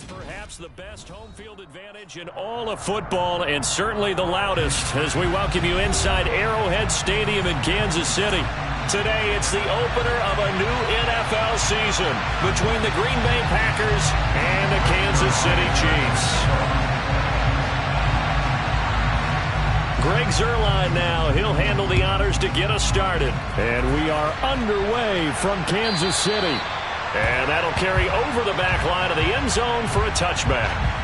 Perhaps the best home field advantage in all of football, and certainly the loudest, as we welcome you inside Arrowhead Stadium in Kansas City. Today, it's the opener of a new NFL season between the Green Bay Packers and the Kansas City Chiefs. Greg Zuerlein now. He'll handle the honors to get us started. And we are underway from Kansas City. And that'll carry over the back line of the end zone for a touchback.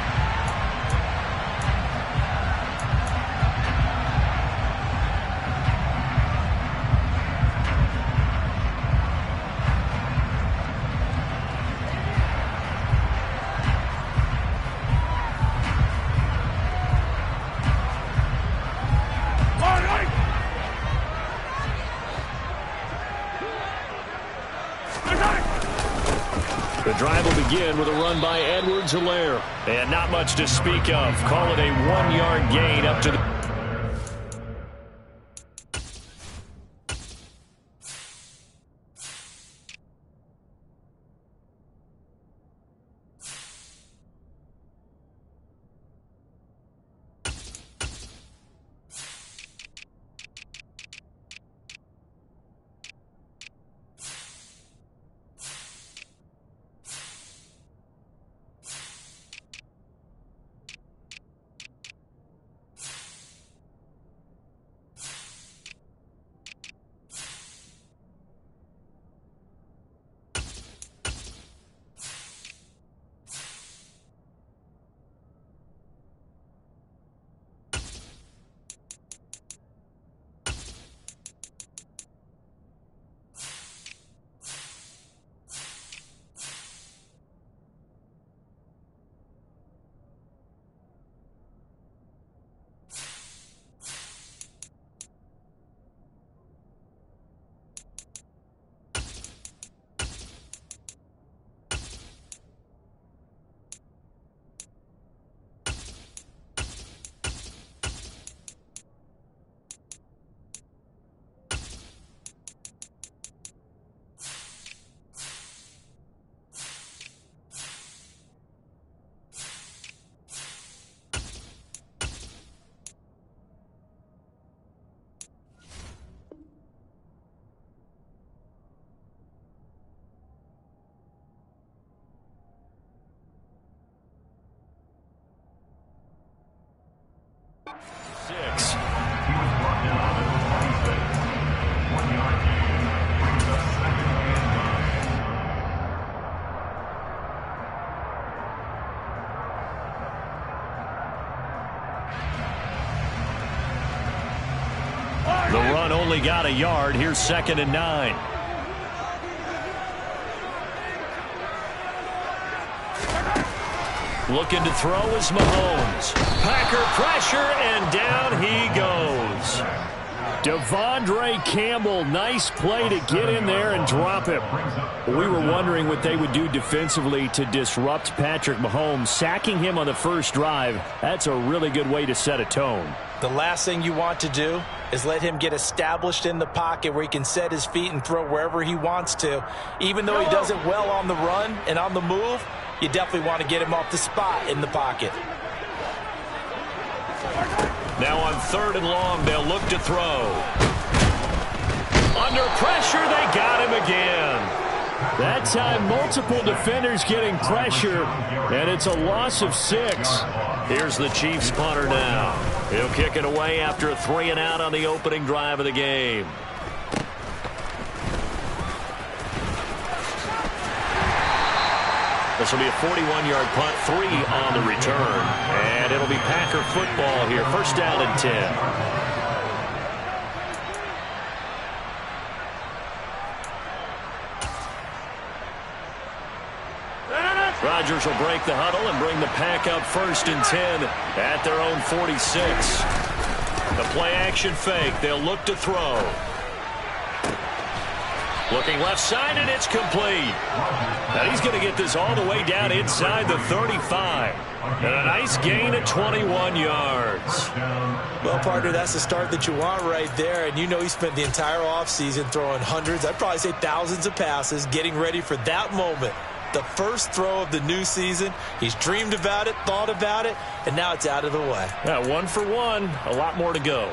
The drive will begin with a run by Edwards-Helaire. And not much to speak of. Call it a 1-yard gain up to the... The run only got a yard. Here's 2nd and 9. Looking to throw is Mahomes. Packer pressure, and down he goes. Devondre Campbell, nice play to get in there and drop him. We were wondering what they would do defensively to disrupt Patrick Mahomes. Sacking him on the first drive, that's a really good way to set a tone. The last thing you want to do is let him get established in the pocket where he can set his feet and throw wherever he wants to. Even though he does it well on the run and on the move, you definitely want to get him off the spot in the pocket. Now on 3rd and long, they'll look to throw. Under pressure, they got him again. That time, multiple defenders getting pressure, and it's a loss of 6. Here's the Chiefs punter now. He'll kick it away after a 3-and-out on the opening drive of the game. This will be a 41-yard punt, 3 on the return. And it'll be Packer football here. 1st down and 10. Rodgers will break the huddle and bring the Pack up 1st and 10 at their own 46. The play-action fake. They'll look to throw. Looking left side, and it's complete. Now he's going to get this all the way down inside the 35. And a nice gain of 21 yards. Well, partner, that's the start that you want right there. And you know he spent the entire offseason throwing hundreds, I'd probably say thousands of passes, getting ready for that moment. The first throw of the new season. He's dreamed about it, thought about it, and now it's out of the way. Yeah, 1 for 1. A lot more to go.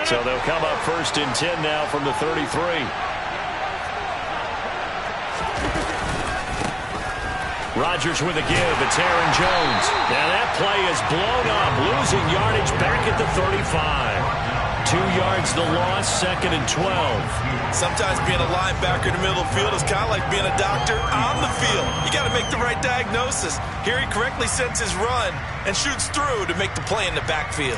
So they'll come up 1st and 10 now from the 33. Rodgers with a give. It's Aaron Jones. Now that play is blown up, losing yardage back at the 35. 2 yards the loss, 2nd and 12. Sometimes being a linebacker in the middle of the field is kind of like being a doctor on the field. You got to make the right diagnosis. Here he correctly sets his run and shoots through to make the play in the backfield.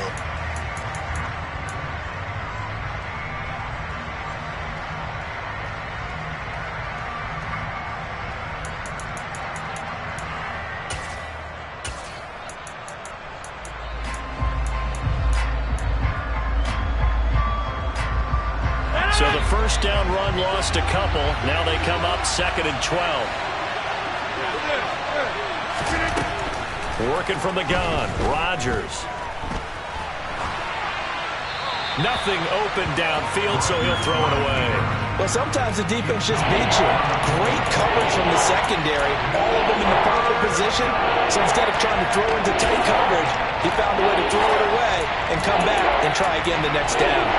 So the first down run lost a couple. Now they come up 2nd and 12. Working from the gun, Rodgers. Nothing open downfield, so he'll throw it away. Well, sometimes the defense just beats you. Great coverage from the secondary. All of them in the proper position. So instead of trying to throw into tight coverage, he found a way to throw it away and come back and try again the next down.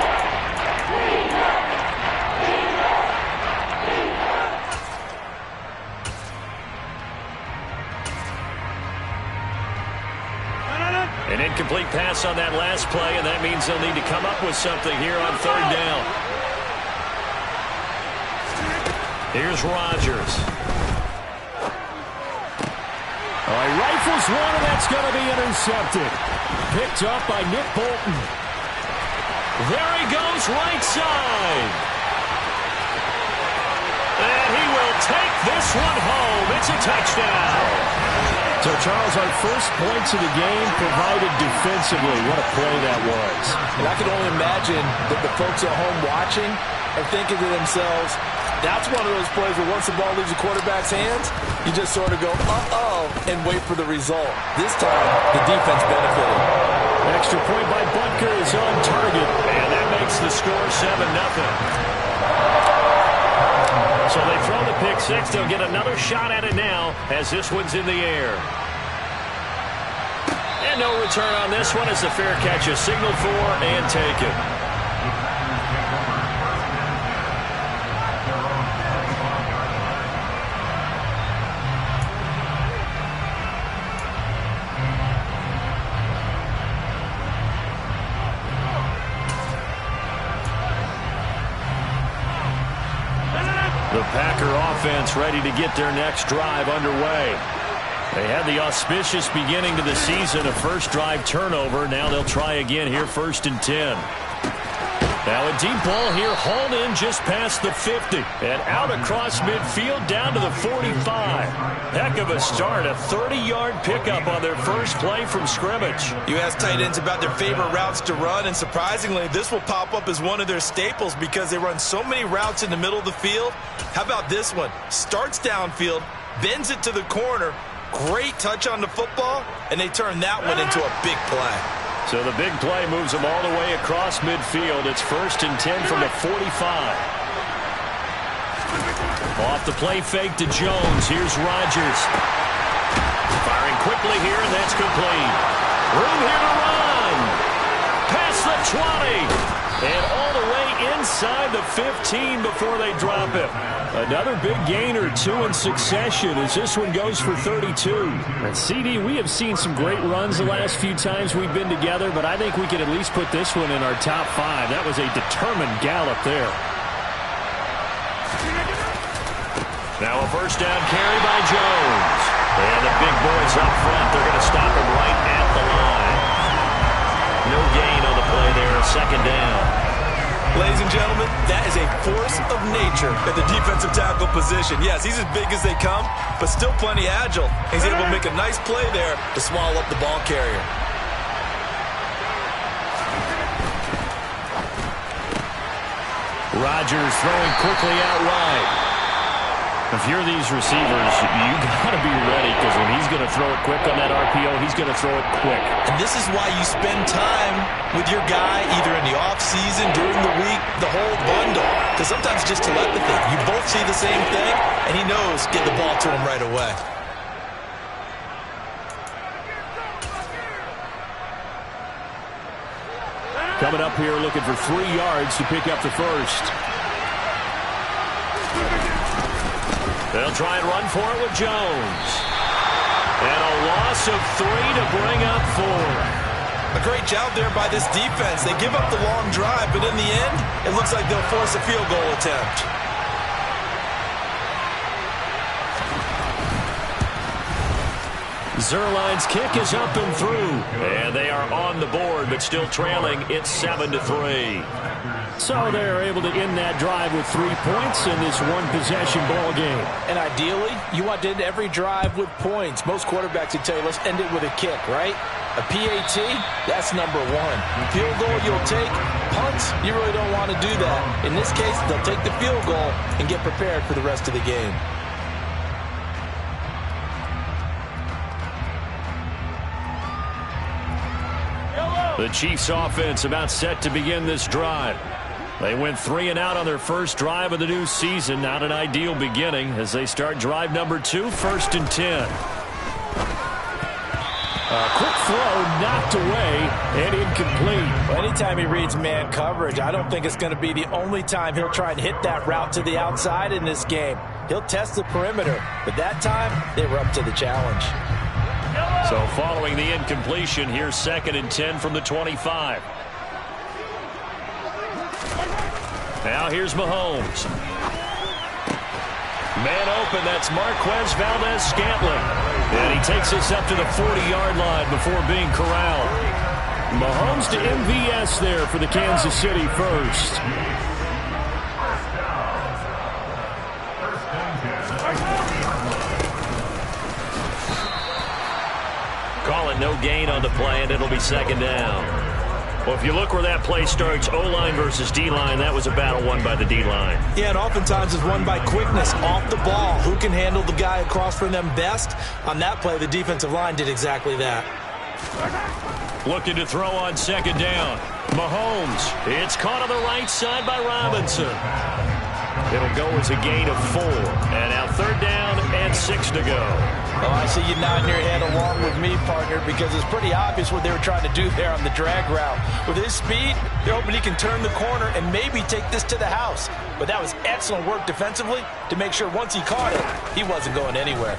An incomplete pass on that last play, and that means they'll need to come up with something here on 3rd down. Here's Rodgers. He rifles one, and that's going to be intercepted. Picked up by Nick Bolton. There he goes, right side. And he will take this one home. It's a touchdown. So, Charles, our first points of the game provided defensively. What a play that was. And I can only imagine that the folks at home watching are thinking to themselves, that's one of those plays where once the ball leaves the quarterback's hands, you just sort of go, uh-oh, and wait for the result. This time, the defense benefited. An extra point by Butker is on target, and that makes the score 7-0. So they throw the pick six. They'll get another shot at it now as this one's in the air. And no return on this one as the fair catch is signaled for and taken. The Packer offense ready to get their next drive underway. They had the auspicious beginning to the season, a first drive turnover. Now they'll try again here, 1st and 10. Now a deep ball here, hauled in just past the 50. And out across midfield down to the 45. Heck of a start, a 30-yard pickup on their first play from scrimmage. You ask tight ends about their favorite routes to run, and surprisingly, this will pop up as one of their staples because they run so many routes in the middle of the field. How about this one? Starts downfield, bends it to the corner, great touch on the football, and they turn that one into a big play. So the big play moves them all the way across midfield. It's 1st and 10 from the 45. Off the play fake to Jones. Here's Rodgers. Firing quickly here, and that's complete. Room here to run. Past the 20. And all the way inside the 15 before they drop it. Another big gain or two in succession as this one goes for 32. And CD, we have seen some great runs the last few times we've been together, but I think we could at least put this one in our top 5. That was a determined gallop there. Now a first down carry by Jones. And the big boys up front, they're going to stop him right at the line. No gain on the play there, 2nd down. Ladies and gentlemen, that is a force of nature at the defensive tackle position. Yes, he's as big as they come, but still plenty agile. He's able to make a nice play there to swallow up the ball carrier. Rodgers throwing quickly out wide. If you're these receivers, you got to be ready, because when he's going to throw it quick on that RPO, he's going to throw it quick. And this is why you spend time with your guy either in the offseason, during the week, the whole bundle. Because sometimes it's just telepathy. You both see the same thing, and he knows get the ball to him right away. Coming up here looking for 3 yards to pick up the first. They'll try and run for it with Jones. And a loss of 3 to bring up 4. A great job there by this defense. They give up the long drive, but in the end, it looks like they'll force a field goal attempt. Zuerlein's kick is up and through. And they are on the board, but still trailing. It's 7-3. So they're able to end that drive with 3 points in this one-possession ball game. And ideally, you want to end every drive with points. Most quarterbacks would tell you, let's end it with a kick, right? A PAT, that's number 1. Field goal you'll take. Punts, you really don't want to do that. In this case, they'll take the field goal and get prepared for the rest of the game. The Chiefs offense about set to begin this drive. They went 3 and out on their first drive of the new season. Not an ideal beginning as they start drive number 2, 1st and 10. A quick throw knocked away and incomplete. Well, anytime he reads man coverage, I don't think it's going to be the only time he'll try and hit that route to the outside in this game. He'll test the perimeter, but that time they were up to the challenge. So following the incompletion, here's 2nd and 10 from the 25. Now here's Mahomes. Man open, that's Marquez Valdes-Scantling. And he takes us up to the 40-yard line before being corralled. Mahomes to MVS there for the Kansas City first. Call it no gain on the play, and it'll be 2nd down. Well, if you look where that play starts, O-line versus D-line, that was a battle won by the D-line. Yeah, and oftentimes it's won by quickness off the ball. Who can handle the guy across from them best? On that play, the defensive line did exactly that. Looking to throw on 2nd down. Mahomes. It's caught on the right side by Robinson. It'll go as a gain of 4. And now 3rd down and 6 to go. Oh, I see you nodding your head along with me, partner, because it's pretty obvious what they were trying to do there on the drag route. With his speed, they're hoping he can turn the corner and maybe take this to the house. But that was excellent work defensively to make sure once he caught it, he wasn't going anywhere.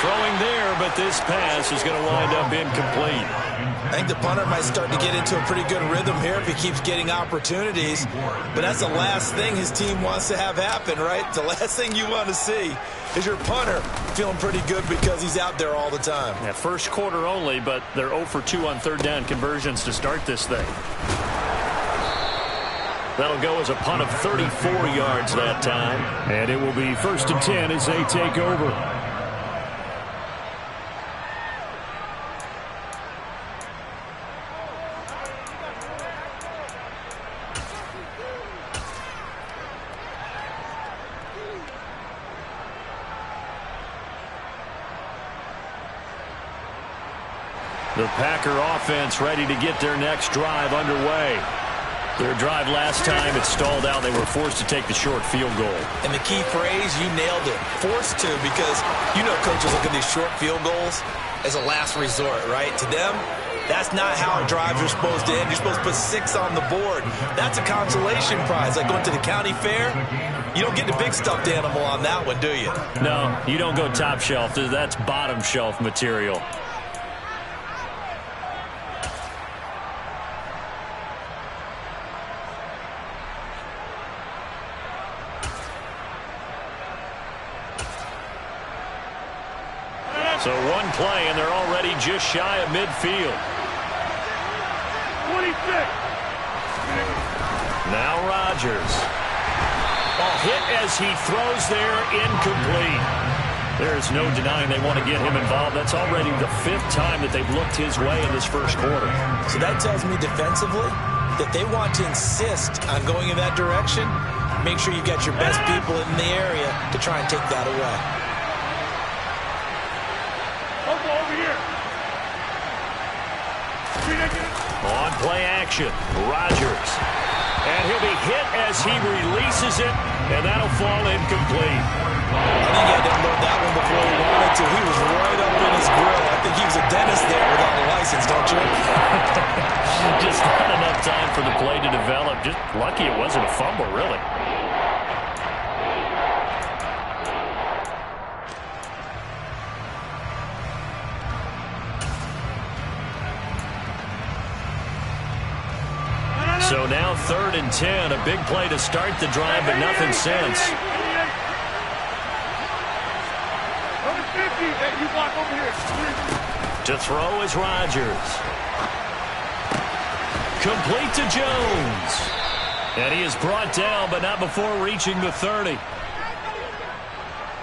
Throwing there, but this pass is going to wind up incomplete. I think the punter might start to get into a pretty good rhythm here if he keeps getting opportunities. But that's the last thing his team wants to have happen, right? The last thing you want to see is your punter feeling pretty good because he's out there all the time. Yeah, first quarter only, but they're 0 for 2 on 3rd down conversions to start this thing. That'll go as a punt of 34 yards that time. And it will be 1st and 10 as they take over. The Packer offense ready to get their next drive underway. Their drive last time, it stalled out. They were forced to take the short field goal. And the key phrase, you nailed it. Forced to, because you know coaches look at these short field goals as a last resort, right? To them, that's not how drives are supposed to end. You're supposed to put 6 on the board. That's a consolation prize. Like going to the county fair, you don't get the big stuffed animal on that one, do you? No, you don't go top shelf. That's bottom shelf material. So one play, and they're already just shy of midfield. 26. Now Rodgers. A hit as he throws there, incomplete. There's no denying they want to get him involved. That's already the 5th time that they've looked his way in this first quarter. So that tells me defensively that they want to insist on going in that direction make sure you got your best people in the area to try and take that away. Over here. On play action, Rodgers. And he'll be hit as he releases it, and that'll fall incomplete. I think he had to unload that one before he wanted to. He was right up in his grill. I think he was a dentist there without a license, don't you? Just not enough time for the play to develop. Just lucky it wasn't a fumble, really. So now 3rd and 10. A big play to start the drive, but nothing since. To throw is Rodgers. Complete to Jones. And he is brought down, but not before reaching the 30.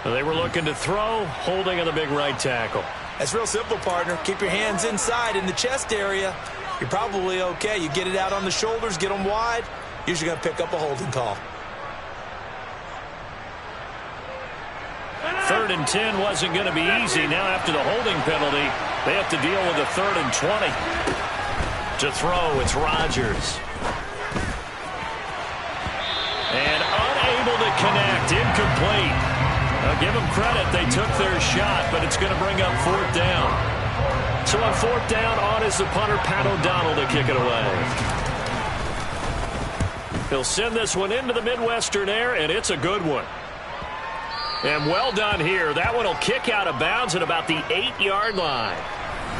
They were looking to throw, holding on the big right tackle. That's real simple, partner. Keep your hands inside in the chest area. You're probably okay. You get it out on the shoulders, get them wide. Usually going to pick up a holding call. 3rd and 10 wasn't going to be easy. Now after the holding penalty, they have to deal with a 3rd and 20. To throw, it's Rodgers. And unable to connect, incomplete. Now give them credit, they took their shot, but it's going to bring up 4th down. So on 4th down, on is the punter, Pat O'Donnell, to kick it away. He'll send this one into the Midwestern air, and it's a good one. And well done here. That one will kick out of bounds at about the 8-yard line.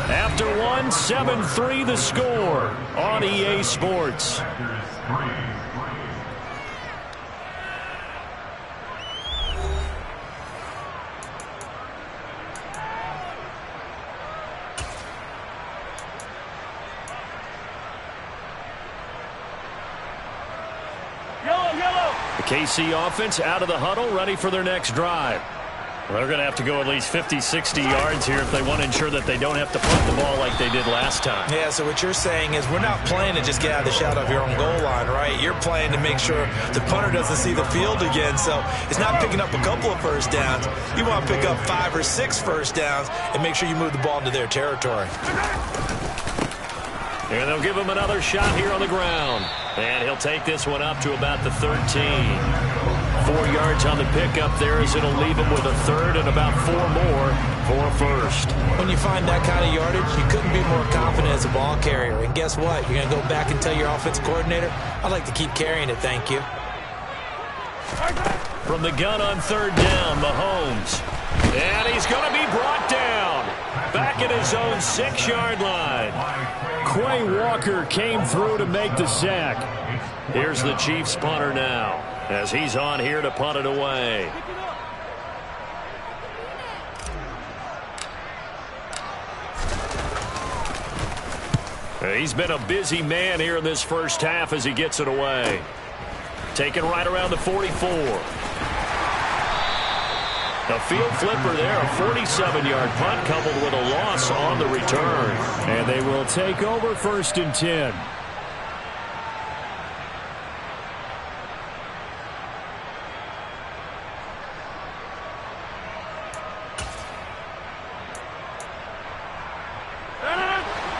After one, 7-3 the score on EA Sports. The KC offense out of the huddle, ready for their next drive. Well, they're going to have to go at least 50, 60 yards here if they want to ensure that they don't have to punt the ball like they did last time. Yeah, so what you're saying is we're not playing to just get out of the shadow of your own goal line, right? You're playing to make sure the punter doesn't see the field again. So it's not picking up a couple of first downs. You want to pick up 5 or 6 first downs and make sure you move the ball into their territory. And they'll give him another shot here on the ground. And he'll take this one up to about the 13. 4 yards on the pickup there as it'll leave him with a 3rd and about 4 more for a first. When you find that kind of yardage, you couldn't be more confident as a ball carrier. And guess what? You're going to go back and tell your offensive coordinator, I'd like to keep carrying it, thank you. From the gun on 3rd down, Mahomes. And he's going to be brought down. Back at his own 6-yard line. Quay Walker came through to make the sack. Here's the Chiefs punter now, as he's on here to punt it away. He's been a busy man here in this first half as he gets it away. Taken right around the 44. A field flipper there, a 47-yard punt coupled with a loss on the return. And they will take over 1st and 10.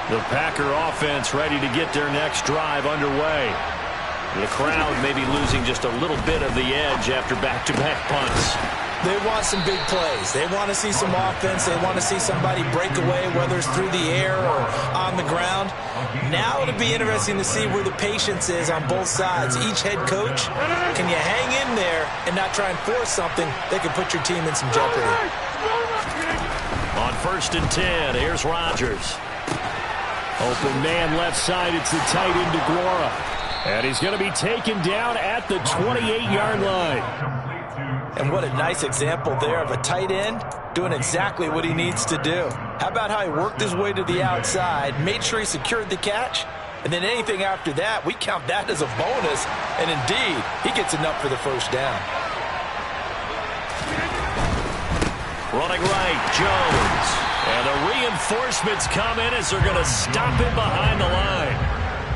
The Packer offense ready to get their next drive underway. The crowd may be losing just a little bit of the edge after back-to-back punts. They want some big plays. They want to see some offense. They want to see somebody break away, whether it's through the air or on the ground. Now it'll be interesting to see where the patience is on both sides. Each head coach, can you hang in there and not try and force something that can put your team in some jeopardy? On 1st and 10, here's Rodgers. Open man left side, it's the tight end DeGuara. And he's going to be taken down at the 28-yard line. And what a nice example there of a tight end doing exactly what he needs to do. How about how he worked his way to the outside, made sure he secured the catch, and then anything after that, we count that as a bonus. And indeed, he gets enough for the first down. Running right, Jones. And the reinforcements come in as they're going to stop him behind the line.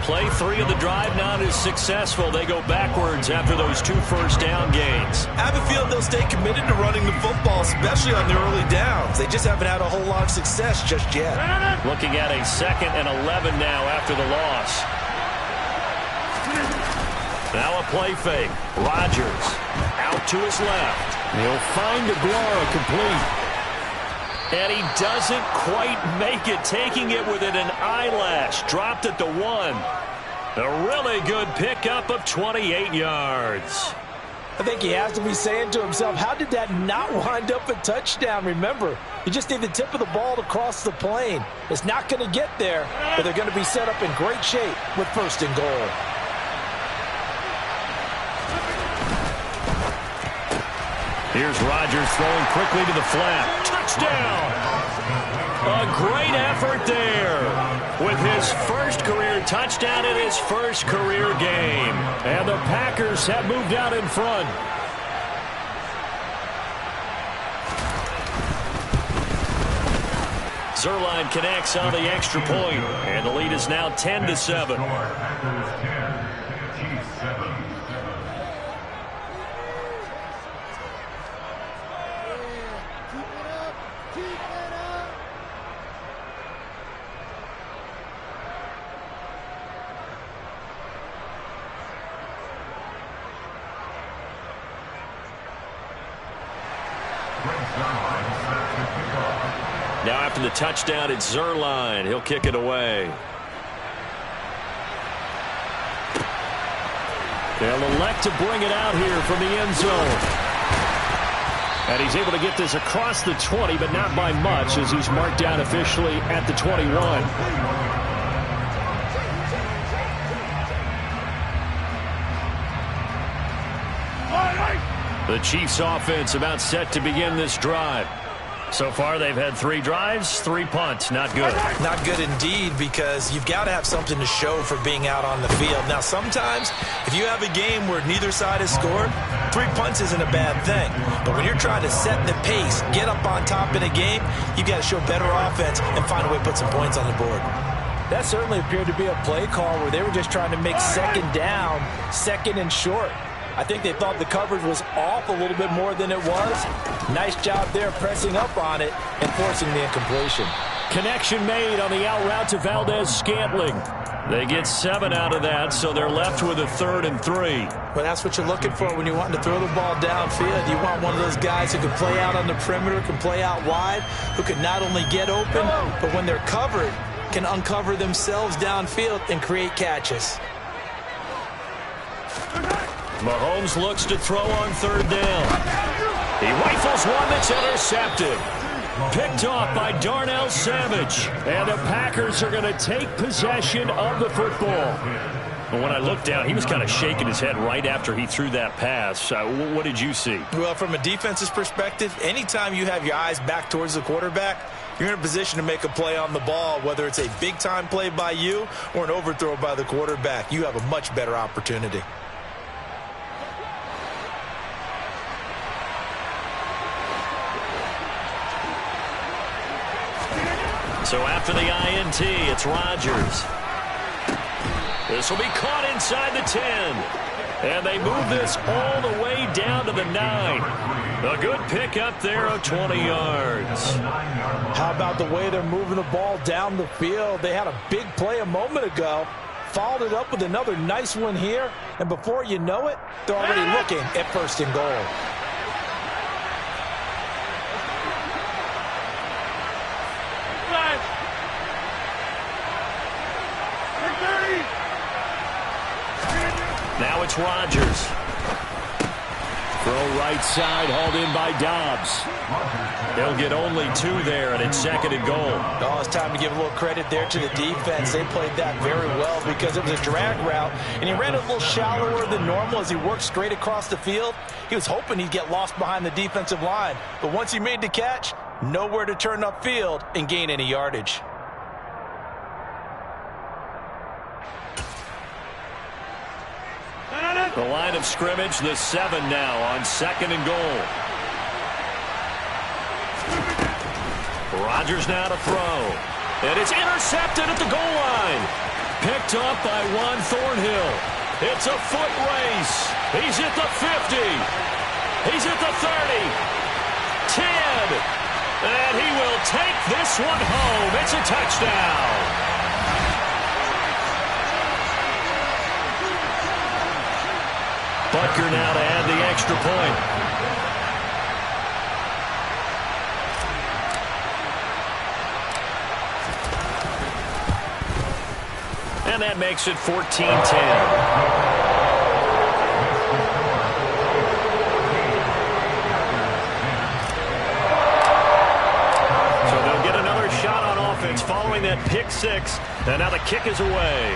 Play 3 of the drive not as successful. They go backwards after those 2 first-down gains. I have a feeling they'll stay committed to running the football, especially on the early downs. They just haven't had a whole lot of success just yet. Looking at a 2nd and 11 now after the loss. Now a play fake. Rodgers out to his left. He'll find Aguara complete. And he doesn't quite make it, taking it within an eyelash. Dropped at the 1. A really good pickup of 28 yards. I think he has to be saying to himself, how did that not wind up a touchdown? Remember, you just need the tip of the ball to cross the plane. It's not going to get there, but they're going to be set up in great shape with 1st and goal. Here's Rodgers throwing quickly to the flat. Touchdown! A great effort there with his first career touchdown in his first career game. And the Packers have moved out in front. Zuerlein connects on the extra point, and the lead is now 10-7. Now after the touchdown, it's Zuerlein. He'll kick it away. They'll elect to bring it out here from the end zone. And he's able to get this across the 20, but not by much, as he's marked down officially at the 21. The Chiefs offense about set to begin this drive. So far, they've had 3 drives, 3 punts. Not good. Not good indeed, because you've got to have something to show for being out on the field. Now, sometimes, if you have a game where neither side has scored, 3 punts isn't a bad thing. But when you're trying to set the pace, get up on top in a game, you've got to show better offense and find a way to put some points on the board. That certainly appeared to be a play call where they were just trying to make 2nd down, 2nd and short. I think they thought the coverage was off a little bit more than it was. Nice job there pressing up on it and forcing the incompletion. Connection made on the out route to Valdez-Scantling. They get 7 out of that, so they're left with a 3rd and 3. Well, that's what you're looking for when you want to throw the ball downfield. You want one of those guys who can play out on the perimeter, can play out wide, who can not only get open, but when they're covered, can uncover themselves downfield and create catches. Mahomes looks to throw on 3rd down. He rifles one that's intercepted. Picked off by Darnell Savage. And the Packers are going to take possession of the football. And when I looked down, he was kind of shaking his head right after he threw that pass. What did you see? Well, from a defense's perspective, anytime you have your eyes back towards the quarterback, you're in a position to make a play on the ball, whether it's a big-time play by you or an overthrow by the quarterback. You have a much better opportunity. So after the INT, it's Rodgers. This will be caught inside the 10. And they move this all the way down to the 9. A good pickup there of 20 yards. How about the way they're moving the ball down the field? They had a big play a moment ago. Followed it up with another nice one here. And before you know it, they're already looking at 1st and goal. Now it's Rodgers. Throw right side, hauled in by Dobbs. They'll get only 2 there, and it's 2nd and goal. Oh, it's time to give a little credit there to the defense. They played that very well because it was a drag route, and he ran a little shallower than normal as he worked straight across the field. He was hoping he'd get lost behind the defensive line, but once he made the catch, nowhere to turn upfield and gain any yardage. The line of scrimmage, the 7 now on 2nd and goal. Rodgers now to throw. And it's intercepted at the goal line. picked up by Juan Thornhill. It's a foot race. He's at the 50. He's at the 30. 10. And he will take this one home. It's a touchdown. Butker now to add the extra point. And that makes it 14-10. Following that pick six, and now the kick is away.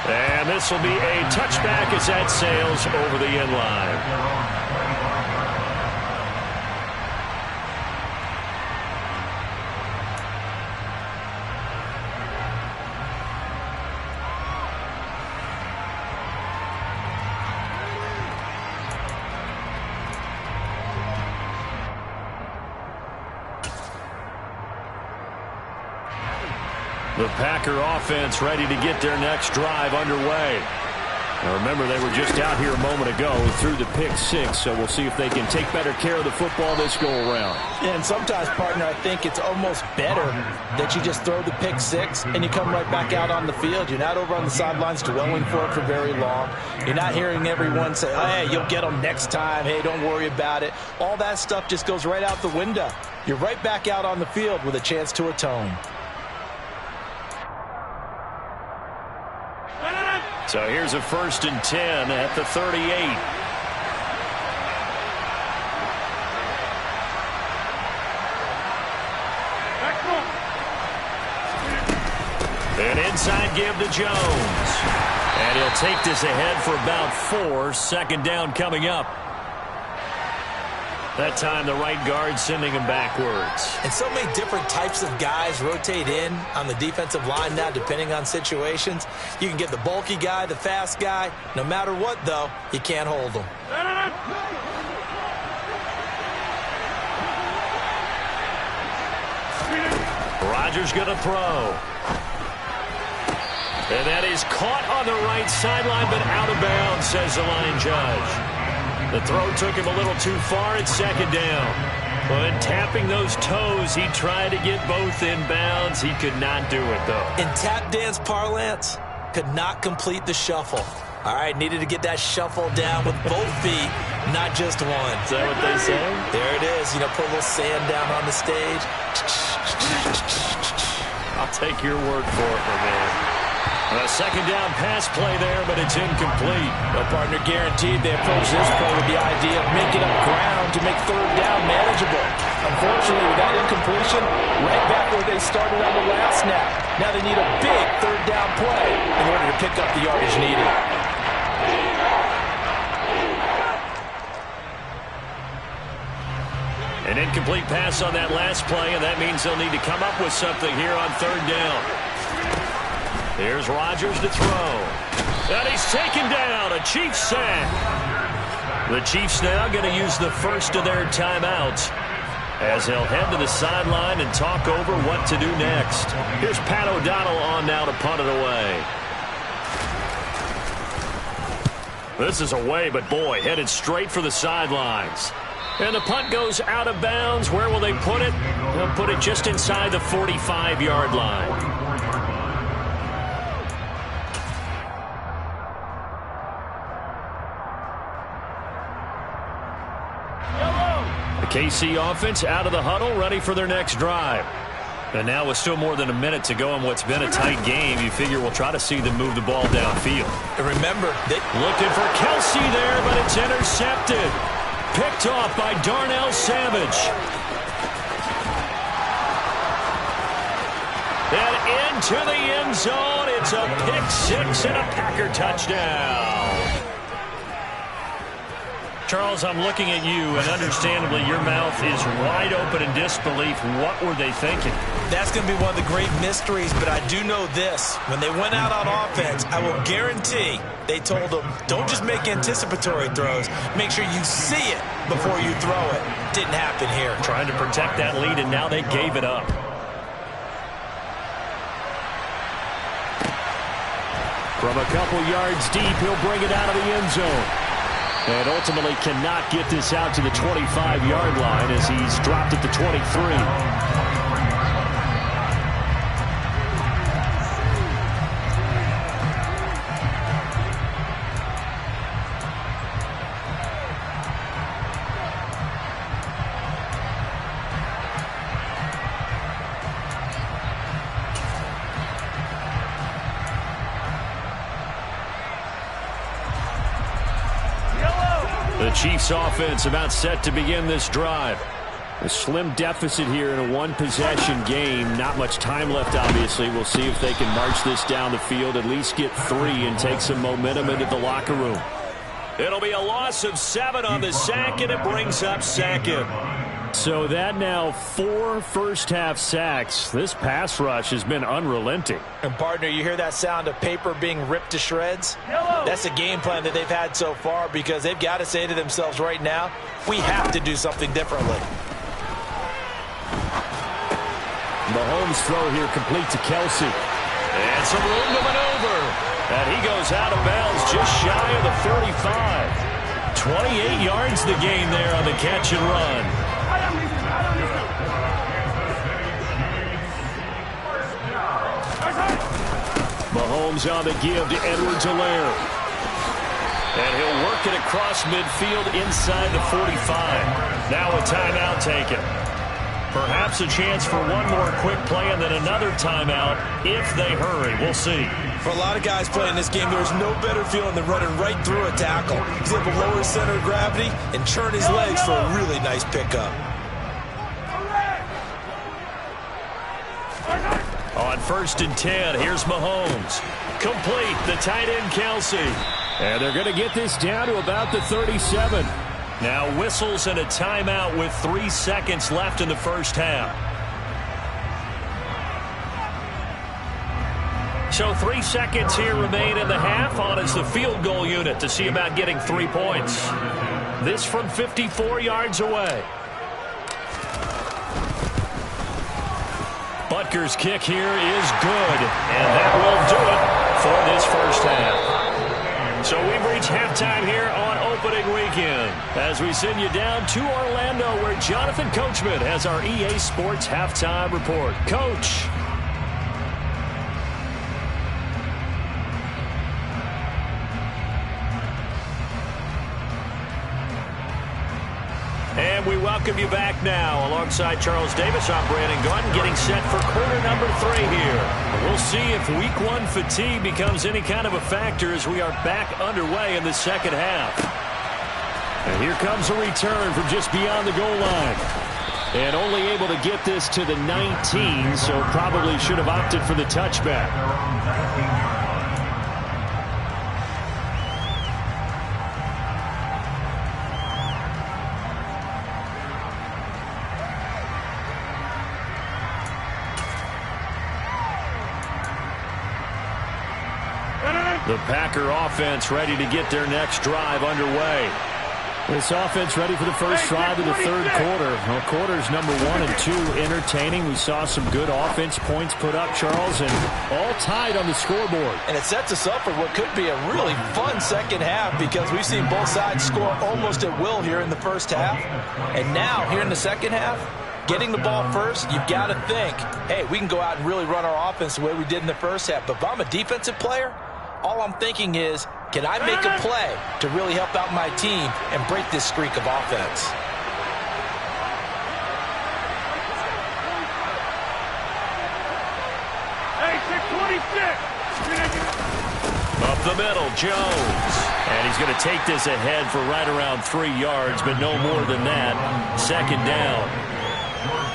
And this will be a touchback as that sails over the end line. The Packer offense ready to get their next drive underway. Now remember, they were just out here a moment ago through the pick six, so we'll see if they can take better care of the football this go-around. And sometimes, partner, I think it's almost better that you just throw the pick six and you come right back out on the field. You're not over on the sidelines dwelling for it for very long. You're not hearing everyone say, oh, hey, you'll get them next time. Hey, don't worry about it. All that stuff just goes right out the window. You're right back out on the field with a chance to atone. So here's a 1st and 10 at the 38. An inside give to Jones. And he'll take this ahead for about 4. 2nd down coming up. That time the right guard sending him backwards. And so many different types of guys rotate in on the defensive line now depending on situations. You can get the bulky guy, the fast guy. No matter what, though, you can't hold them. Rodgers going to throw. And that is caught on the right sideline, but out of bounds, says the line judge. The throw took him a little too far at 2nd down. When tapping those toes, he tried to get both in bounds. He could not do it, though. In tap dance parlance, could not complete the shuffle. All right, needed to get that shuffle down with both feet, not just one. Is that what they say? There it is. You know, put a little sand down on the stage. I'll take your word for it, my man. A 2nd down pass play there, but it's incomplete. Well, partner, guaranteed they approach this play with the idea of making up ground to make 3rd down manageable. Unfortunately, with that incompletion, right back where they started on the last snap. Now they need a big 3rd down play in order to pick up the yardage needed. An incomplete pass on that last play, and that means they'll need to come up with something here on 3rd down. Here's Rodgers to throw. And he's taken down. A Chiefs sack. The Chiefs now going to use the first of their timeouts as they'll head to the sideline and talk over what to do next. Here's Pat O'Donnell on now to punt it away. This is away, but boy, headed straight for the sidelines. And the punt goes out of bounds. Where will they put it? They'll put it just inside the 45-yard line. KC offense out of the huddle, ready for their next drive. And now with still more than a minute to go in what's been a tight game, you figure we'll try to see them move the ball downfield. And remember, looking for Kelsey there, but it's intercepted. Picked off by Darnell Savage. And into the end zone. It's a pick six and a Packer touchdown. Charles, I'm looking at you, and understandably, your mouth is wide open in disbelief. What were they thinking? That's going to be one of the great mysteries, but I do know this. When they went out on offense, I will guarantee they told them, don't just make anticipatory throws. Make sure you see it before you throw it. Didn't happen here. Trying to protect that lead, and now they gave it up. From a couple yards deep, he'll bring it out of the end zone. And ultimately cannot get this out to the 25-yard line as he's dropped at the 23. The Chiefs offense about set to begin this drive. A slim deficit here in a one-possession game. Not much time left, obviously. We'll see if they can march this down the field, at least get 3 and take some momentum into the locker room. It'll be a loss of 7 on the sack, and it brings up second. So that now 4 first-half sacks. This pass rush has been unrelenting. And, partner, you hear that sound of paper being ripped to shreds? That's a game plan that they've had so far because they've got to say to themselves right now, we have to do something differently. Mahomes' throw here complete to Kelsey. And some room to maneuver. And he goes out of bounds just shy of the 35. 28 yards the gain there on the catch and run. Mahomes on the give to Edwards-Helaire. And he'll work it across midfield inside the 45. Now a timeout taken. Perhaps a chance for one more quick play and then another timeout if they hurry. We'll see. For a lot of guys playing this game, there's no better feeling than running right through a tackle. He's able to lower his center of gravity and churn his legs for a really nice pickup. On 1st and 10, here's Mahomes. Complete, the tight end Kelsey. And they're going to get this down to about the 37. Now whistles and a timeout with 3 seconds left in the first half. So 3 seconds here remain in the half. On is the field goal unit to see about getting 3 points. This from 54 yards away. Butker's kick here is good, and that will do it for this first half. So we've reached halftime here on opening weekend as we send you down to Orlando where Jonathan Coachman has our EA Sports halftime report. Coach. And we welcome you back now. Alongside Charles Davis, I'm Brandon Gaudin, getting set for quarter number 3 here. We'll see if week 1 fatigue becomes any kind of a factor as we are back underway in the second half. And here comes a return from just beyond the goal line. And only able to get this to the 19, so probably should have opted for the touchback. The Packer offense ready to get their next drive underway. This offense ready for the first drive of the third quarter. Well, quarters number 1 and 2 entertaining. We saw some good offense points put up, Charles, and all tied on the scoreboard. And it sets us up for what could be a really fun second half because we've seen both sides score almost at will here in the first half. And now, here in the second half, getting the ball first, you've got to think, hey, we can go out and really run our offense the way we did in the first half. But if I'm a defensive player, all I'm thinking is, can I make a play to really help out my team and break this streak of offense? Hey, 626. Up the middle, Jones. And he's going to take this ahead for right around 3 yards, but no more than that. Second down.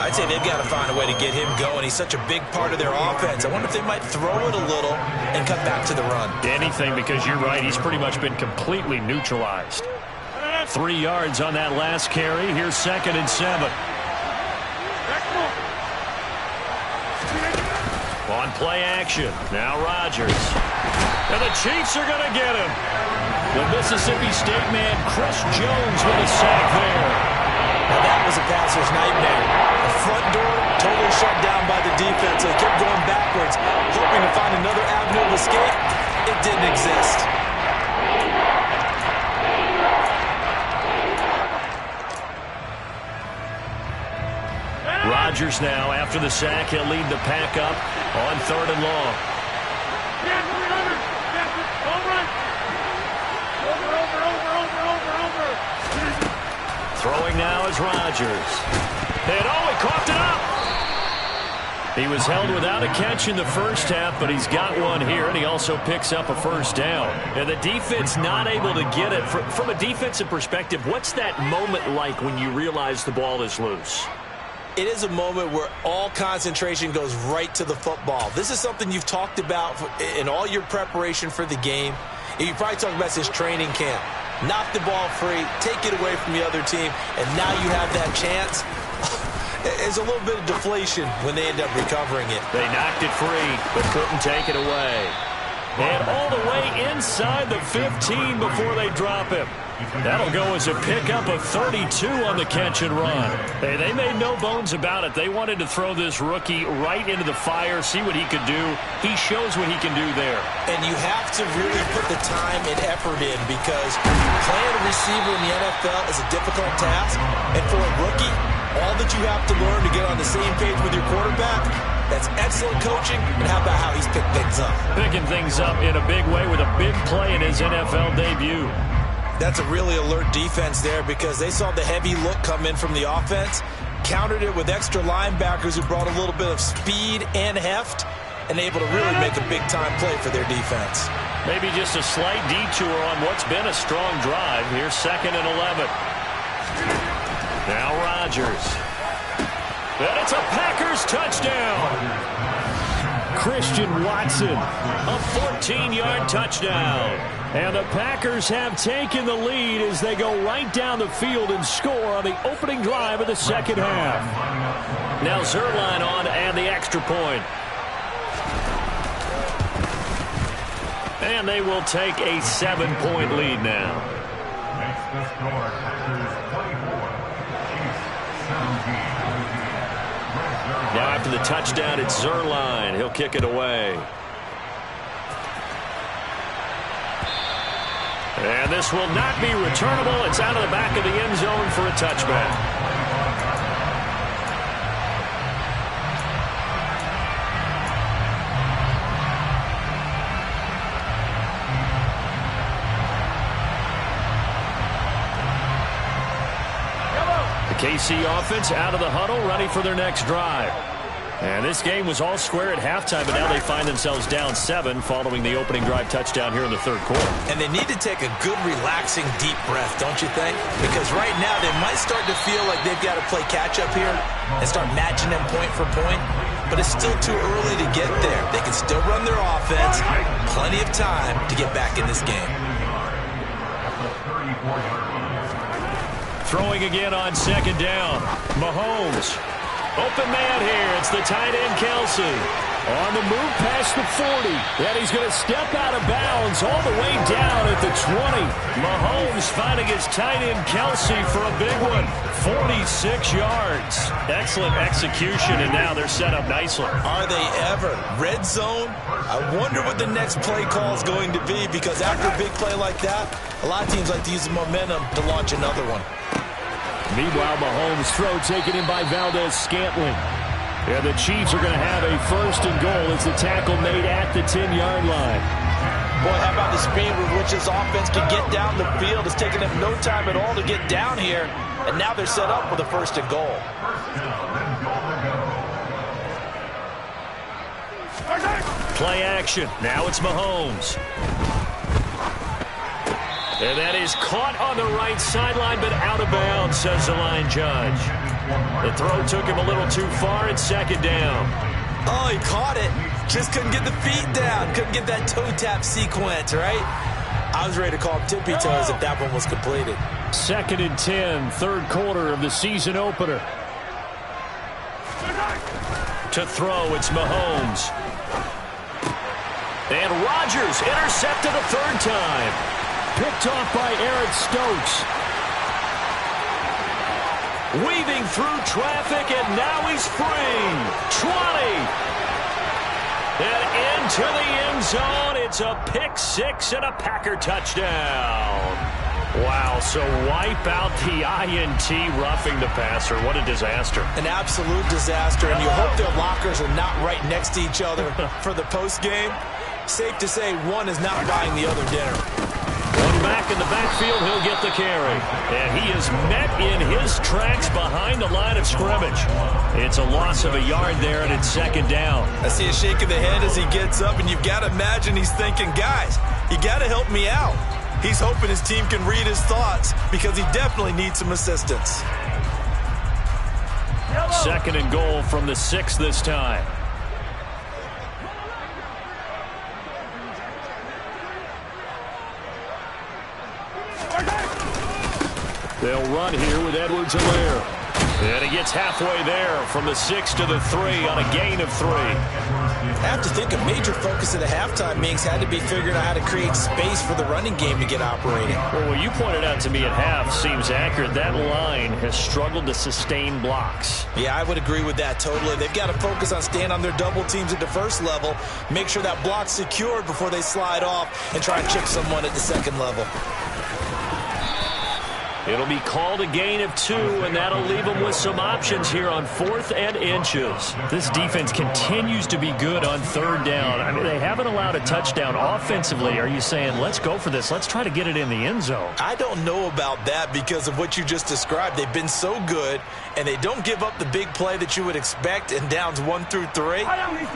I'd say they've got to find a way to get him going. He's such a big part of their offense. I wonder if they might throw it a little and cut back to the run. Anything, because you're right. He's pretty much been completely neutralized. 3 yards on that last carry. Here's 2nd and 7. On play action. Now Rodgers. And the Chiefs are going to get him. The Mississippi State man, Chris Jones, with a sack there. Now that was a passer's nightmare. The front door totally shut down by the defense. They kept going backwards, hoping to find another avenue of escape. it didn't exist. Rodgers now, after the sack, he'll lead the pack up on 3rd and long. Throwing now is Rodgers. And he coughed it up. He was held without a catch in the first half, but he's got one here, and he also picks up a first down. And the defense not able to get it. From a defensive perspective, what's that moment like when you realize the ball is loose? It is a moment where all concentration goes right to the football. This is something you've talked about in all your preparation for the game. And you probably talked about this training camp. Knock the ball free, take it away from the other team, and now you have that chance. There's a little bit of deflation when they end up recovering it. They knocked it free, but couldn't take it away. And all the way inside the 15 before they drop him. That'll go as a pickup of 32 on the catch and run. Hey, they made no bones about it. They wanted to throw this rookie right into the fire, see what he could do. He shows what he can do there. And you have to really put the time and effort in, because playing a receiver in the NFL is a difficult task. And for a rookie, all that you have to learn to get on the same page with your quarterback, that's excellent coaching. And how about how he's picked things up? Picking things up in a big way with a big play in his NFL debut. That's a really alert defense there, because they saw the heavy look come in from the offense, countered it with extra linebackers who brought a little bit of speed and heft, and able to really make a big-time play for their defense. Maybe just a slight detour on what's been a strong drive. Here's 2nd and 11. Now Rodgers. And it's a Packers touchdown. Christian Watson, a 14-yard touchdown. And the Packers have taken the lead as they go right down the field and score on the opening drive of the second half. Now Zuerlein on and the extra point. And they will take a 7-point lead now. Makes the score Packers 24, Chiefs 17. Now after the touchdown, it's Zuerlein. He'll kick it away. And this will not be returnable. It's out of the back of the end zone for a touchback. The KC offense out of the huddle, ready for their next drive. And this game was all square at halftime, but now they find themselves down 7 following the opening drive touchdown here in the 3rd quarter. And they need to take a good, relaxing, deep breath, don't you think? Because right now they might start to feel like they've got to play catch-up here and start matching them point for point. But it's still too early to get there. They can still run their offense. Plenty of time to get back in this game. Throwing again on 2nd down. Mahomes. Open man here. It's the tight end, Kelce. On the move past the 40. And he's going to step out of bounds all the way down at the 20. Mahomes finding his tight end, Kelce, for a big one. 46 yards. Excellent execution, and now they're set up nicely. Are they ever? Red zone? I wonder what the next play call is going to be, because after a big play like that, a lot of teams like to use the momentum to launch another one. Meanwhile, Mahomes' throw taken in by Valdes-Scantling. And the Chiefs are going to have a 1st and goal as the tackle made at the 10-yard line. Boy, how about the speed with which this offense can get down the field? It's taken them no time at all to get down here. And now they're set up with a 1st and goal. Play action. Now it's Mahomes. And that is caught on the right sideline, but out of bounds, says the line judge. The throw took him a little too far. It's 2nd down. Oh, he caught it. Just couldn't get the feet down. Couldn't get that toe tap sequence, right? I was ready to call him tippy toes if that one was completed. 2nd and 10, 3rd quarter of the season opener. To throw, it's Mahomes. And Rodgers intercepted a 3rd time. Picked off by Eric Stokes. Weaving through traffic, and now he's free. 20. And into the end zone. It's a pick six and a Packer touchdown. Wow, so wipe out the INT roughing the passer. What a disaster. An absolute disaster, and you hope their lockers are not right next to each other for the postgame. Safe to say one is not buying the other dinner. One back in the backfield, he'll get the carry. And he is met in his tracks behind the line of scrimmage. It's a loss of a yard there, and it's second down. I see a shake of the head as he gets up, and you've got to imagine he's thinking, guys, you got to help me out. He's hoping his team can read his thoughts because he definitely needs some assistance. Second and goal from the 6 this time. They'll run here with Edwards-Helaire. And he gets halfway there from the 6 to the 3 on a gain of 3. I have to think a major focus at the halftime, Minks, had to be figuring out how to create space for the running game to get operating. Well, what you pointed out to me at half seems accurate. That line has struggled to sustain blocks. Yeah, I would agree with that totally. They've got to focus on staying on their double teams at the first level, make sure that block's secured before they slide off and try and chip someone at the second level. It'll be called a gain of 2, and that'll leave them with some options here on 4th and inches. This defense continues to be good on 3rd down. I mean, they haven't allowed a touchdown offensively. Are you saying, let's go for this? Let's try to get it in the end zone. I don't know about that because of what you just described. They've been so good, and they don't give up the big play that you would expect in downs 1 through 3.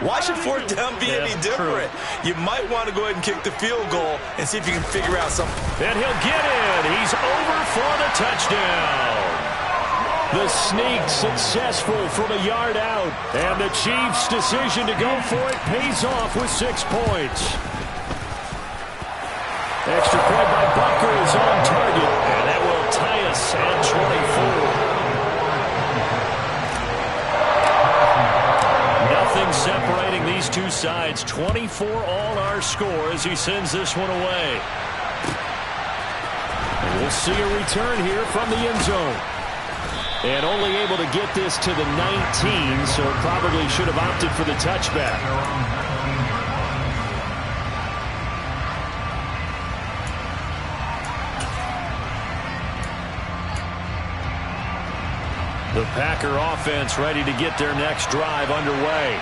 Why should 4th down be any different? True. You might want to go ahead and kick the field goal and see if you can figure out something. And he'll get in. He's over for the touchdown. The sneak successful from a yard out. And the Chiefs' decision to go for it pays off with 6 points. Extra point by Butker is on target. And that will tie us at 24. Nothing separating these two sides. 24 all our score as he sends this one away. We'll see a return here from the end zone. And only able to get this to the 19, so probably should have opted for the touchback. The Packer offense ready to get their next drive underway.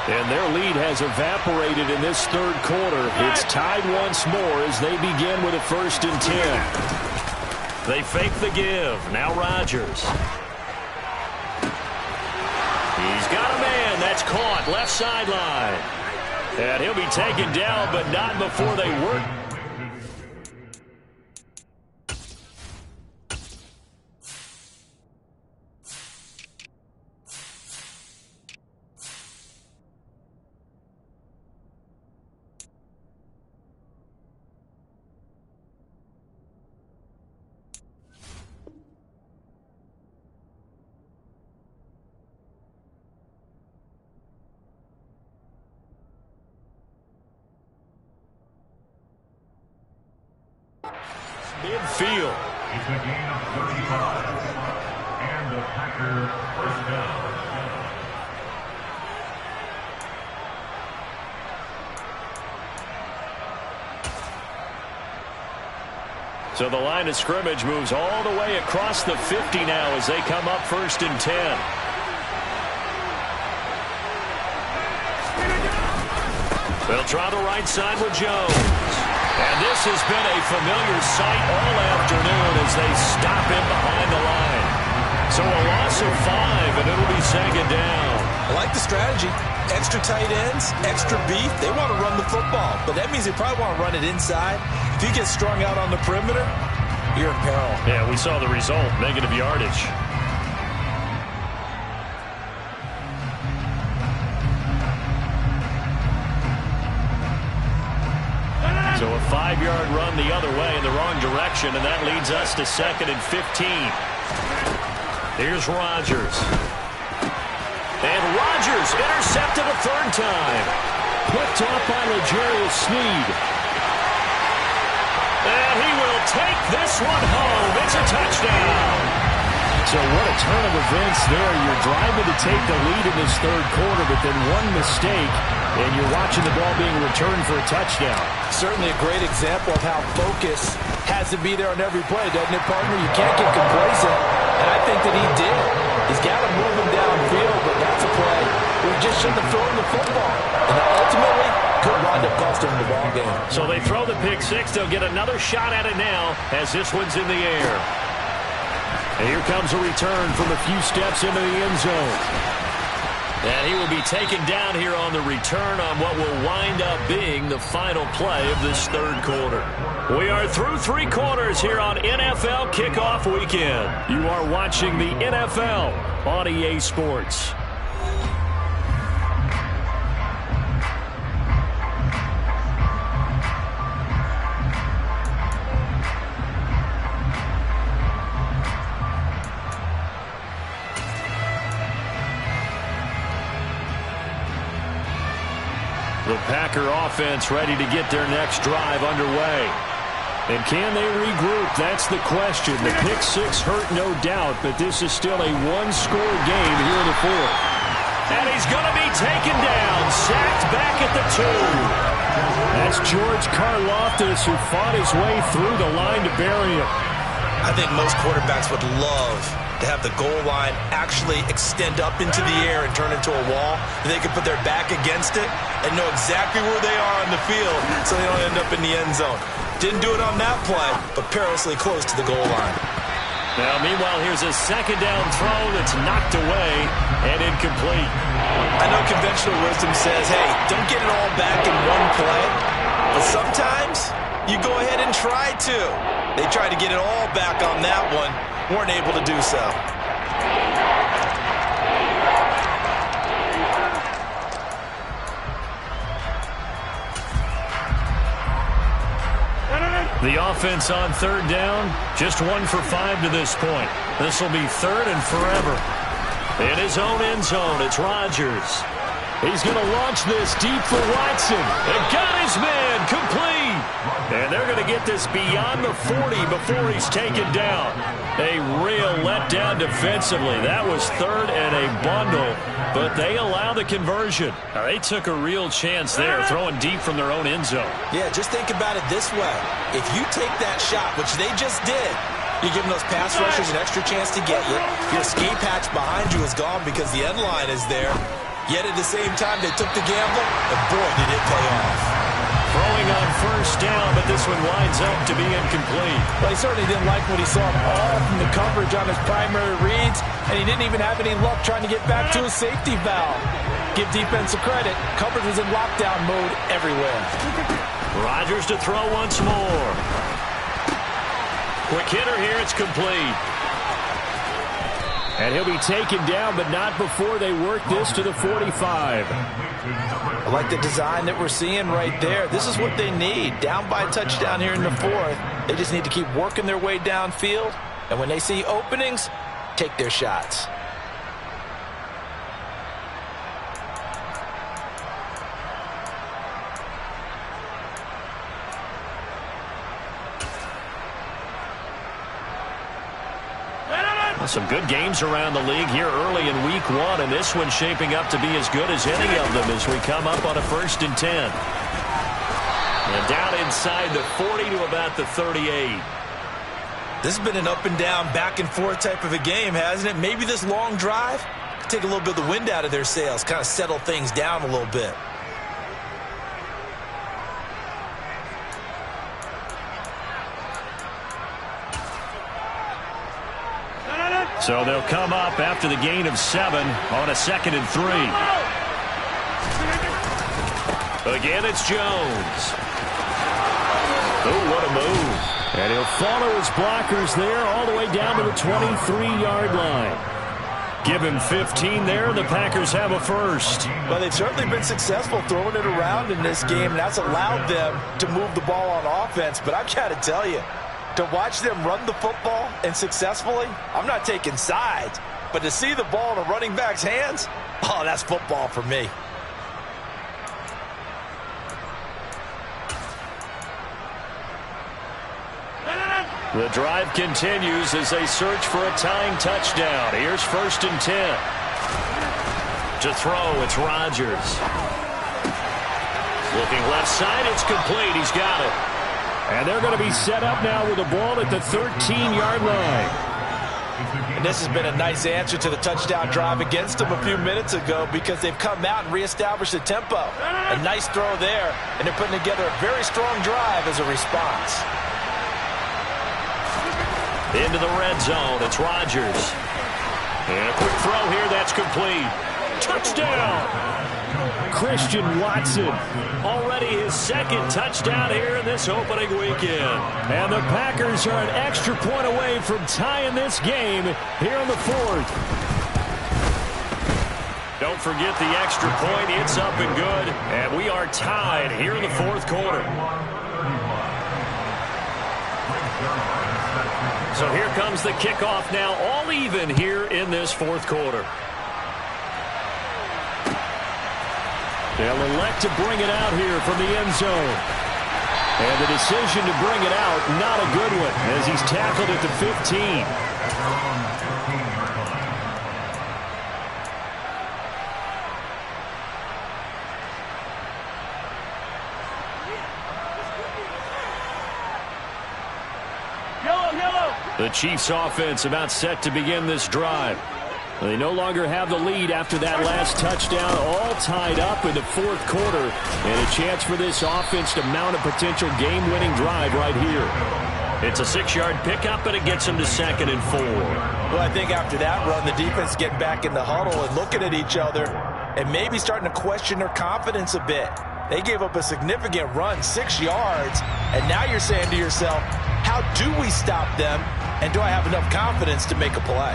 And their lead has evaporated in this 3rd quarter. It's tied once more as they begin with a 1st and 10. They fake the give. Now Rodgers. He's got a man. That's caught. Left sideline. And he'll be taken down, but not before they work. Midfield. It's a gain of 35. And the Packer 1st down. So the line of scrimmage moves all the way across the 50 now as they come up 1st and 10. They'll try the right side with Jones. And this has been a familiar sight all afternoon as they stop him behind the line. So a loss of 5, and it'll be 2nd down. I like the strategy. Extra tight ends, extra beef. They want to run the football, but that means they probably want to run it inside. If you get strung out on the perimeter, you're in peril. Yeah, we saw the result, negative yardage. So a 5-yard run the other way in the wrong direction, and that leads us to 2nd and 15. Here's Rodgers. And Rodgers intercepted a 3rd time. Picked off by L'Jarius Sneed. And he will take this one home. It's a touchdown. So what a turn of events there. You're driving to take the lead in this third quarter, but then one mistake, and you're watching the ball being returned for a touchdown. Certainly a great example of how focus has to be there on every play, doesn't it, partner? You can't get complacent, and I think that he did. He's got to move him downfield, but that's a play where he just shouldn't have thrown the football. And ultimately, could wind up costing him the ball game. So they throw the pick six. They'll get another shot at it now as this one's in the air. And here comes a return from a few steps into the end zone. And he will be taken down here on the return on what will wind up being the final play of this third quarter. We are through three quarters here on NFL Kickoff Weekend. You are watching the NFL on EA Sports. The Packer offense ready to get their next drive underway. And can they regroup? That's the question. The pick six hurt, no doubt, but this is still a one-score game here in the fourth. And he's going to be taken down, sacked back at the 2. That's George Karlaftis, who fought his way through the line to bury him. I think most quarterbacks would love to have the goal line actually extend up into the air and turn into a wall. They can put their back against it and know exactly where they are on the field so they don't end up in the end zone. Didn't do it on that play, but perilously close to the goal line. Now, meanwhile, here's a second down throw that's knocked away and incomplete. I know conventional wisdom says, hey, don't get it all back in one play. But sometimes you go ahead and try to. They tried to get it all back on that one. Weren't able to do so. The offense on third down, just 1 for 5 to this point. This will be third and forever. In his own end zone, it's Rodgers. He's going to launch this deep for Watson. And got his man complete. And they're going to get this beyond the 40 before he's taken down. A real letdown defensively. That was third and a bundle, but they allow the conversion. Now, they took a real chance there, throwing deep from their own end zone. Yeah, just think about it this way. If you take that shot, which they just did, you're giving those pass rushers an extra chance to get you. Your escape hatch behind you is gone because the end line is there. Yet at the same time, they took the gamble, and boy, did it pay off. Throwing on first down, but this one winds up to be incomplete. Well, he certainly didn't like what he saw all from the coverage on his primary reads, and he didn't even have any luck trying to get back to his safety valve. Give defensive credit. Coverage was in lockdown mode everywhere. Rodgers to throw once more. Quick hitter here, it's complete. And he'll be taken down, but not before they work this to the 45. I like the design that we're seeing right there. This is what they need. Down by a touchdown here in the fourth. They just need to keep working their way downfield. And when they see openings, take their shots. Some good games around the league here early in week 1, and this one's shaping up to be as good as any of them as we come up on a 1st and 10. And down inside the 40 to about the 38. This has been an up and down, back and forth type of a game, hasn't it? Maybe this long drive could take a little bit of the wind out of their sails, kind of settle things down a little bit. So they'll come up after the gain of 7 on a 2nd and 3. Again, it's Jones. Oh, what a move. And he'll follow his blockers there all the way down to the 23-yard line. Give him 15 there. The Packers have a first. Well, they've certainly been successful throwing it around in this game, and that's allowed them to move the ball on offense. But I've got to tell you, to watch them run the football and successfully, I'm not taking sides, but to see the ball in a running back's hands, oh, that's football for me. The drive continues as they search for a tying touchdown. Here's 1st and 10. To throw, it's Rodgers. Looking left side, it's complete. He's got it. And they're going to be set up now with the ball at the 13-yard line. And this has been a nice answer to the touchdown drive against them a few minutes ago because they've come out and reestablished the tempo. A nice throw there, and they're putting together a very strong drive as a response. Into the red zone, it's Rodgers. And a quick throw here, that's complete. Touchdown! Christian Watson, already his 2nd touchdown here in this opening weekend. And the Packers are an extra point away from tying this game here in the 4th. Don't forget the extra point. It's up and good. And we are tied here in the 4th quarter. So here comes the kickoff now, all even here in this 4th quarter. They'll elect to bring it out here from the end zone. And the decision to bring it out, not a good one, as he's tackled at the 15. The Chiefs offense about set to begin this drive. They no longer have the lead after that last touchdown, all tied up in the 4th quarter, and a chance for this offense to mount a potential game-winning drive right here. It's a 6-yard pickup, and it gets them to 2nd and 4. Well, I think after that run, the defense getting back in the huddle and looking at each other and maybe starting to question their confidence a bit. They gave up a significant run, 6 yards, and now you're saying to yourself, how do we stop them, and do I have enough confidence to make a play?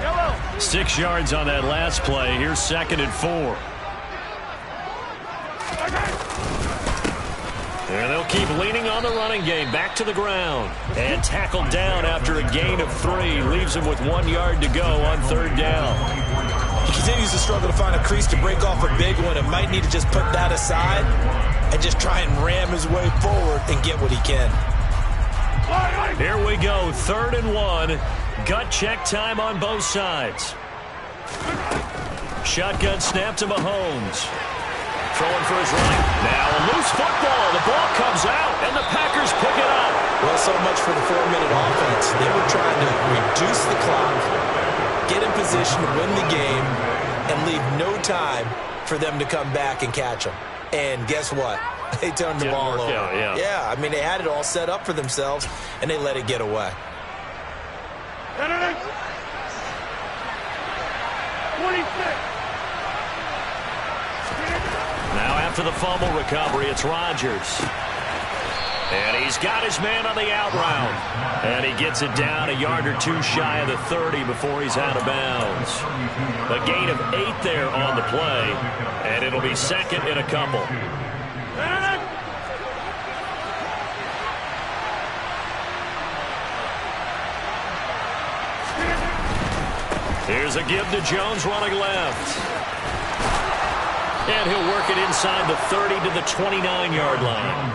Yellow. 6 yards on that last play. Here's 2nd and 4. And they'll keep leaning on the running game. Back to the ground. And tackled down after a gain of 3. Leaves him with 1 yard to go on 3rd down. He continues to struggle to find a crease to break off a big one and might need to just put that aside and just try and ram his way forward and get what he can. Here we go. 3rd and 1. Gut check time on both sides. Shotgun snap to Mahomes. Throwing for his right. Now a loose football. The ball comes out, and the Packers pick it up. Well, so much for the 4-minute offense. They were trying to reduce the clock, get in position to win the game, and leave no time for them to come back and catch them. And guess what? They turned the ball over. Yeah, I mean, they had it all set up for themselves, and they let it get away. 26. Now after the fumble recovery, it's Rodgers. And he's got his man on the out route. And he gets it down a yard or 2 shy of the 30 before he's out of bounds. A gain of 8 there on the play. And it'll be 2nd and a couple. Here's a give to Jones running left. And he'll work it inside the 30 to the 29-yard line.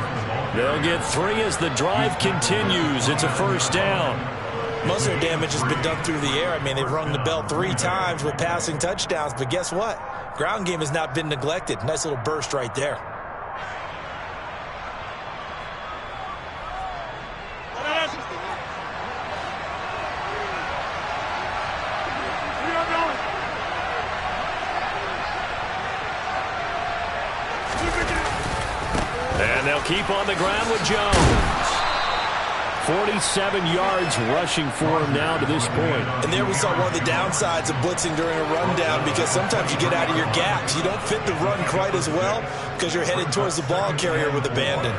They'll get 3 as the drive continues. It's a 1st down. Most of their damage has been done through the air. I mean, they've rung the bell 3 times with passing touchdowns. But guess what? Ground game has not been neglected. Nice little burst right there. And they'll keep on the ground with Jones. 47 yards rushing for him now to this point. And there we saw one of the downsides of blitzing during a rundown, because sometimes you get out of your gaps. You don't fit the run quite as well because you're headed towards the ball carrier with abandon.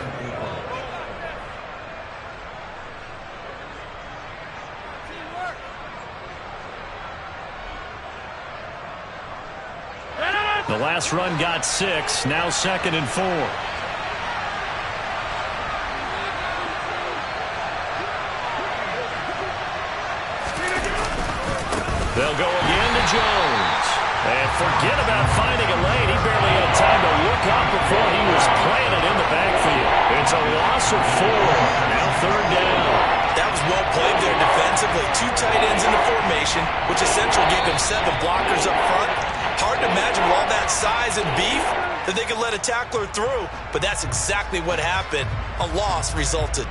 The last run got 6. Now 2nd and 4. They'll go again to Jones. And forget about finding a lane. He barely had time to look up before he was planted in the backfield. It's a loss of 4. Now 3rd down. That was well played there defensively. 2 tight ends in the formation, which essentially gave him 7 blockers up front. Hard to imagine with all that size and beef that they could let a tackler through, but that's exactly what happened. A loss resulted.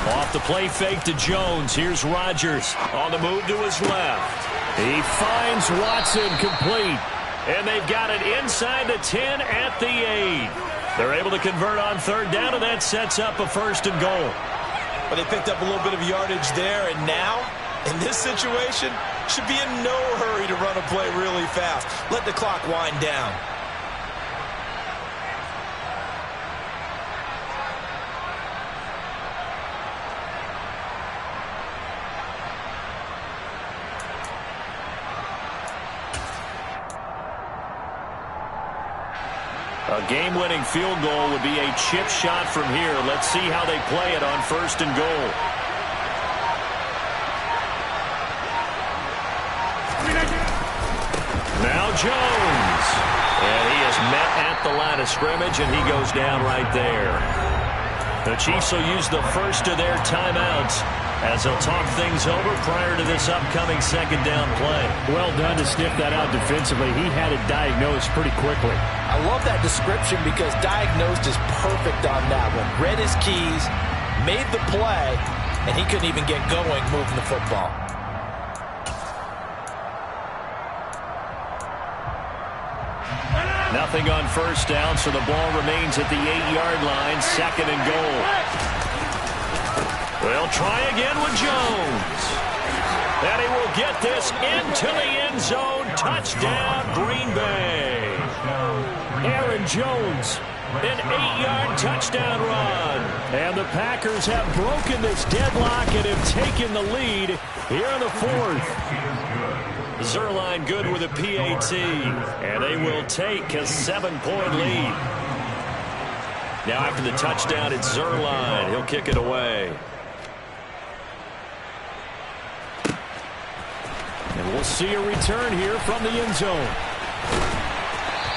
Off the play fake to Jones. Here's Rodgers on the move to his left. He finds Watson complete. And they've got it inside the 10 at the 8. They're able to convert on 3rd down, and that sets up a 1st and goal. But they picked up a little bit of yardage there, and now, in this situation, should be in no hurry to run a play really fast. Let the clock wind down. A game-winning field goal would be a chip shot from here. Let's see how they play it on 1st and goal. Now Jones. And he is met at the line of scrimmage, and he goes down right there. The Chiefs will use the first of their timeouts as they'll talk things over prior to this upcoming 2nd down play. Well done to sniff that out defensively. He had it diagnosed pretty quickly. I love that description because diagnosed is perfect on that one. Read his keys, made the play, and he couldn't even get going moving the football. Nothing on 1st down, so the ball remains at the 8-yard line, 2nd and goal. They'll try again with Jones. And he will get this into the end zone. Touchdown, Green Bay. Aaron Jones, an 8-yard touchdown run. And the Packers have broken this deadlock and have taken the lead here in the 4th. Zuerlein good with a PAT. And they will take a 7-point lead. Now after the touchdown, it's Zuerlein. He'll kick it away. And we'll see a return here from the end zone.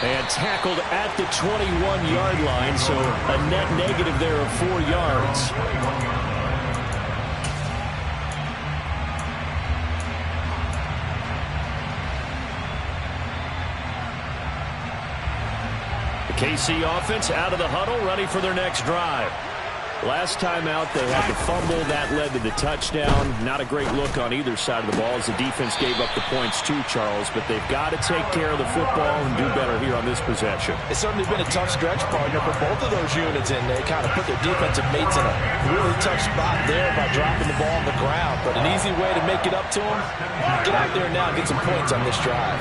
And tackled at the 21-yard line, so a net negative there of 4 yards. The KC offense out of the huddle, ready for their next drive. Last time out, they had the fumble. That led to the touchdown. Not a great look on either side of the ball as the defense gave up the points too, Charles. But they've got to take care of the football and do better here on this possession. It's certainly been a tough stretch, partner, for both of those units, and they kind of put their defensive mates in a really tough spot there by dropping the ball on the ground. But an easy way to make it up to them, get out there now and get some points on this drive.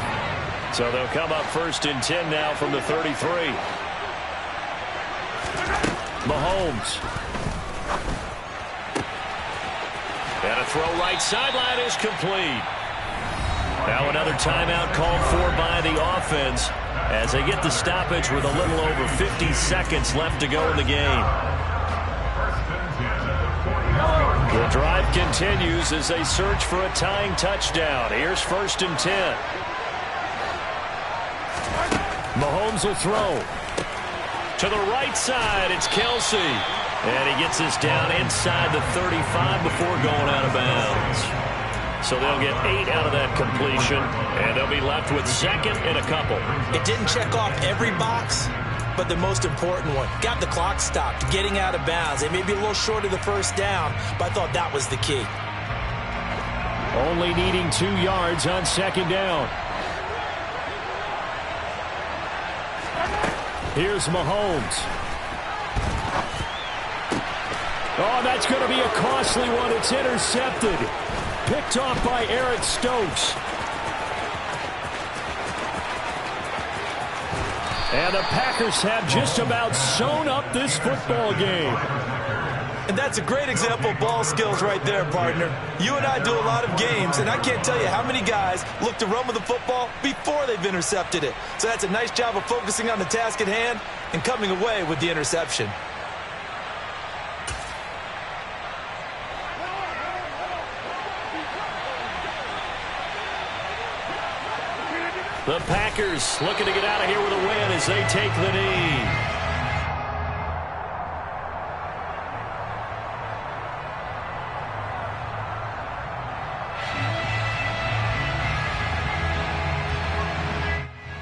So they'll come up 1st and 10 now from the 33. Mahomes. And a throw right sideline is complete. Now another timeout called for by the offense as they get the stoppage with a little over 50 seconds left to go in the game. The drive continues as they search for a tying touchdown. Here's 1st and 10. Mahomes will throw. To the right side, it's Kelsey. And he gets this down inside the 35 before going out of bounds. So they'll get 8 out of that completion, and they'll be left with 2nd and a couple. It didn't check off every box, but the most important one. Got the clock stopped, getting out of bounds. It may be a little short of the 1st down, but I thought that was the key. Only needing 2 yards on 2nd down. Here's Mahomes. Oh, that's going to be a costly one. It's intercepted. Picked off by Eric Stokes. And the Packers have just about sewn up this football game. And that's a great example of ball skills right there, partner. You and I do a lot of games, and I can't tell you how many guys look to run with the football before they've intercepted it. So that's a nice job of focusing on the task at hand and coming away with the interception. The Packers looking to get out of here with a win as they take the knee.